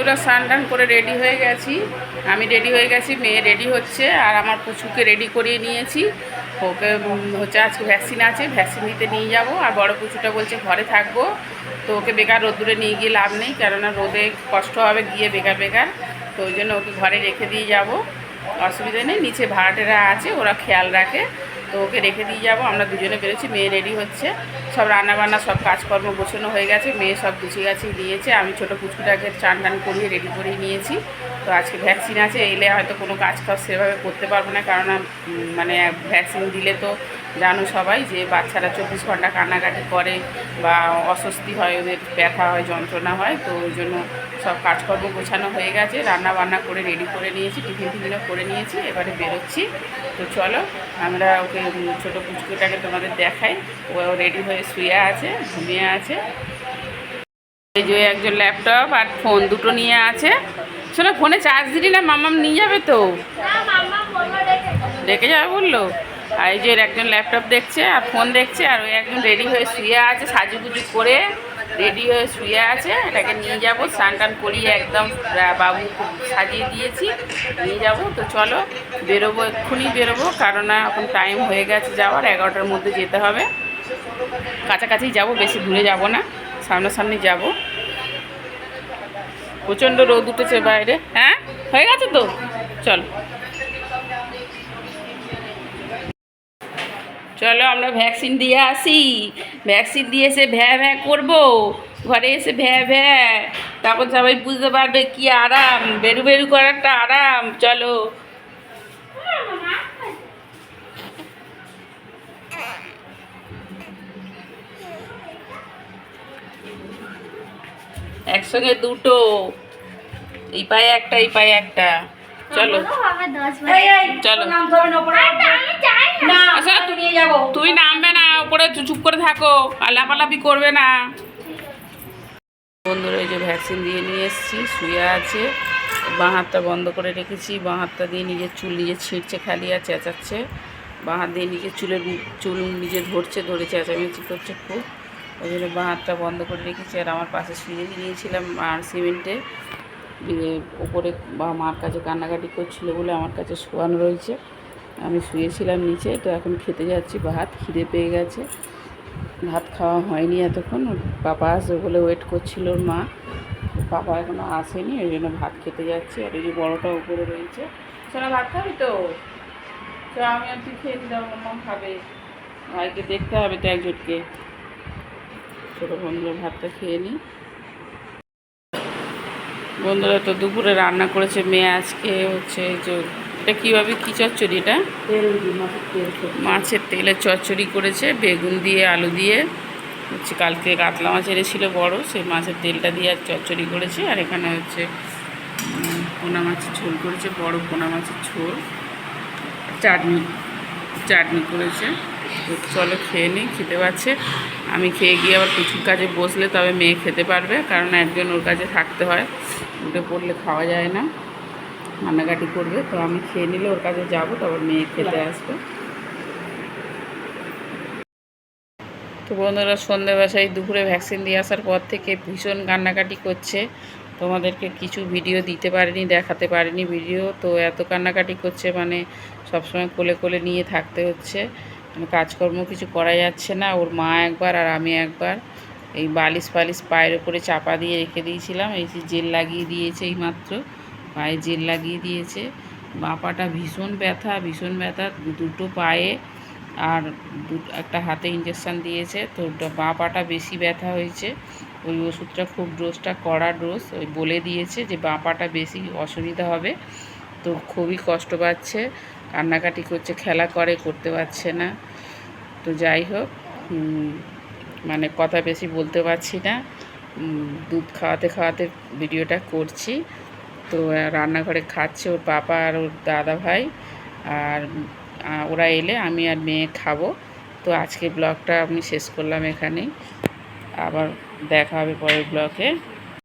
বন্ধুরা স্নান টান করে রেডি হয়ে গেছি, আমি রেডি হয়ে গেছি, মেয়ে রেডি হচ্ছে, আর আমার পুচুকে রেডি করিয়ে নিয়েছি। ওকে হচ্ছে আজকে ভ্যাকসিন আছে, ভ্যাকসিন নিতে নিয়ে যাব। আর বড় পুচুটা বলছে ঘরে থাকবো, তো ওকে বেকার রোদ্দুরে নিয়ে গিয়ে লাভ নেই, কেননা রোদে কষ্ট হবে গিয়ে বেকার বেকার, তো ওই জন্য ওকে ঘরে রেখে দিয়ে যাব। অসুবিধা নেই, নিচে ভাড়াটেরা আছে, ওরা খেয়াল রাখে, তো ওকে রেখে দিয়ে যাবো। আমরা দুজনে বেরোচ্ছি, মেয়ে রেডি হচ্ছে, সব রান্নাবান্না সব কাজকর্ম গোছানো হয়ে গেছে, মেয়ে সব গুছিয়ে গাছিয়ে দিয়েছে। আমি ছোটো পুচকুটাকে চান টান করিয়ে রেডি করিয়ে নিয়েছি। তো আজকে ভ্যাকসিন আছে, এলে হয়তো কোনো কাজ সেভাবে করতে পারবো না, কারণ মানে ভ্যাকসিন দিলে তো জানো সবাই যে বাচ্চারা 24 ঘন্টা কান্নাকাটি করে বা অস্বস্তি হয়, ওদের ব্যথা হয়, যন্ত্রণা হয়, তো ওই জন্য সব কাজকর্ম গোছানো হয়ে গেছে, রান্না বান্না করে রেডি করে নিয়েছি, টিফিন টিফিনও করে নিয়েছি, এবারে বেরোচ্ছি। তো চলো আমরা ওকে ছোটো পুচকুটাকে তোমাদের দেখাই। ও রেডি হয়ে শুয়ে আছে, ঘুমিয়ে আছে। এই যে একজন ল্যাপটপ আর ফোন দুটো নিয়ে আছে। শোনো, ফোনে চার্জ দিলি না, মাম্মাম নিয়ে যাবে তো, রেখে যাবে বললো। আর এই যে একজন ল্যাপটপ দেখছে আর ফোন দেখছে, আর ওই একজন রেডি হয়ে শুয়ে আছে, সাজুগুজু করে রেডি হয়ে শুয়ে আছে। এটাকে নিয়ে যাব, স্নান টান করিয়ে একদম বাবু সাজিয়ে দিয়েছি, নিয়ে যাব। তো চলো বেরোবো, এক্ষুনি বেরোবো, কারণ এখন টাইম হয়ে গেছে যাওয়ার, 11টার মধ্যে যেতে হবে। কাছাকাছি যাব, বেশি দূরে যাব না, সামনাসামনি যাব। প্রচণ্ড রোদ উঠেছে বাইরে। হ্যাঁ হয়ে গেছে তো, চলো চলো আমরা ভ্যাকসিন দিয়ে আসি। ভ্যাকসিন দিয়ে এসে ভ্যা ভ্যা করবো, ঘরে এসে ভ্যা ভ্যা, তখন সবাই বুঝতে পারবে কি আরাম, বেরু বেরু করারটা আরাম। চলো একসঙ্গে দুটো, এই পায়ে একটা এই পায়ে একটা। চলো চলো, তুই নামবে না, ওপরে চুপ করে থাকো, আর লাফালাফি করবে না। বন্ধুরা এই যে ভ্যাকসিন দিয়ে নিয়ে এসেছি, শুয়ে আছে, বাঁ হাতটা বন্ধ করে রেখেছি, বাঁ হাতটা দিয়ে নিজের চুল নিজে ছিঁড়ছে খালি আর চেঁচাচ্ছে, বাঁ হাত দিয়ে নিজের চুল নিজে ধরছে, ধরে চেঁচামেচি করছে খুব, ওই জন্য বাঁ হাতটা বন্ধ করে রেখেছি। আর আমার পাশে শুয়ে নিয়েছিলাম আর সিমেন্টে ওপরে, বা মার কাছে কান্নাকাটি করছিল বলে আমার কাছে শোয়ানো রয়েছে, আমি শুয়েছিলাম নিচে। তো এখন খেতে যাচ্ছি ভাত, খিদে পেয়ে গেছে, ভাত খাওয়া হয়নি এতক্ষণ, পাপা আসবে বলে ওয়েট করছিল ওর মা, পাপা এখনও আসেনি, ওই জন্য ভাত খেতে যাচ্ছি। আর এই যে বড়োটা উপরে রয়েছে, সোনা ভাত খাবি তো, তো আমি আর তুই খেয়ে দিলাম, মাম খাবে, ভাইকে দেখতে হবে তো একজনকে। ছোটো বন্ধুরা ভাতটা খেয়ে নিই। বন্ধুরা তো দুপুরে রান্না করেছে মেয়ে আজকে, হচ্ছে যে এটা কীভাবে কী চচ্চড়ি, এটা মাছের তেলের চচ্চড়ি করেছে, বেগুন দিয়ে আলু দিয়ে, হচ্ছে কালকে কাতলা মাছ এনেছিল বড়, সেই মাছের তেলটা দিয়ে আর চচ্চড়ি করেছে। আর এখানে হচ্ছে পোনা মাছের ঝোল করেছে, বড় পোনা মাছের ঝোল, চাটনি করেছে। তো চলো খেয়ে নিই, খেতে পাচ্ছে। আমি খেয়ে গিয়ে আবার কিছুর কাজে বসলে তবে মেয়ে খেতে পারবে, কারণ একজন ওর কাছে থাকতে হয়, উঠে পড়লে খাওয়া যায় না, কান্নাকাটি করবে। তো আমি খেয়ে নিলে ওর কাছে যাবো, তারপর মেয়ে খেতে আসবে। তো বন্ধুরা সন্ধ্যে বাসায় দুপুরে ভ্যাকসিন দিয়ে আসার পর থেকে ভীষণ কান্নাকাটি করছে, তোমাদেরকে কিছু ভিডিও দিতে পারিনি, দেখাতে পারিনি ভিডিও। তো এত কান্নাকাটি করছে, মানে সবসময় কোলে কোলে নিয়ে থাকতে হচ্ছে, মানে কাজকর্ম কিছু করা যাচ্ছে না। ওর মা একবার আর আমি একবার এই বালিশ ফালিশ পায়ের ওপরে চাপা দিয়ে রেখে দিয়েছিলাম, এই যে জেল লাগিয়ে দিয়েছে, এই মাত্র পায়ে জেল লাগিয়ে দিয়েছে। বাঁ পাটা ভীষণ ব্যথা, দুটো পায়ে আর একটা হাতে ইঞ্জেকশান দিয়েছে, তো বাঁ পাটা বেশি ব্যথা হয়েছে। ওই ওষুধটা খুব ডোজটা কড়া ডোজ, ওই বলে দিয়েছে যে বাঁ পাটা বেশি অসুবিধা হবে, তো খুবই কষ্ট পাচ্ছে, কান্নাকাটি করছে, খেলা করতে পারছে না। তো যাই হোক, মানে কথা বেশি বলতে পারছি না, দুধ খাওয়াতে খাওয়াতে ভিডিওটা করছি। তো রান্নাঘরে খাচ্ছে ওর পাপা আর ওর দাদা ভাই, আর ওরা এলে আমি আর মেয়ে খাবো। তো আজকে ব্লগটা আমি শেষ করলাম এখানেই, আবার দেখা হবে পরের ব্লগে।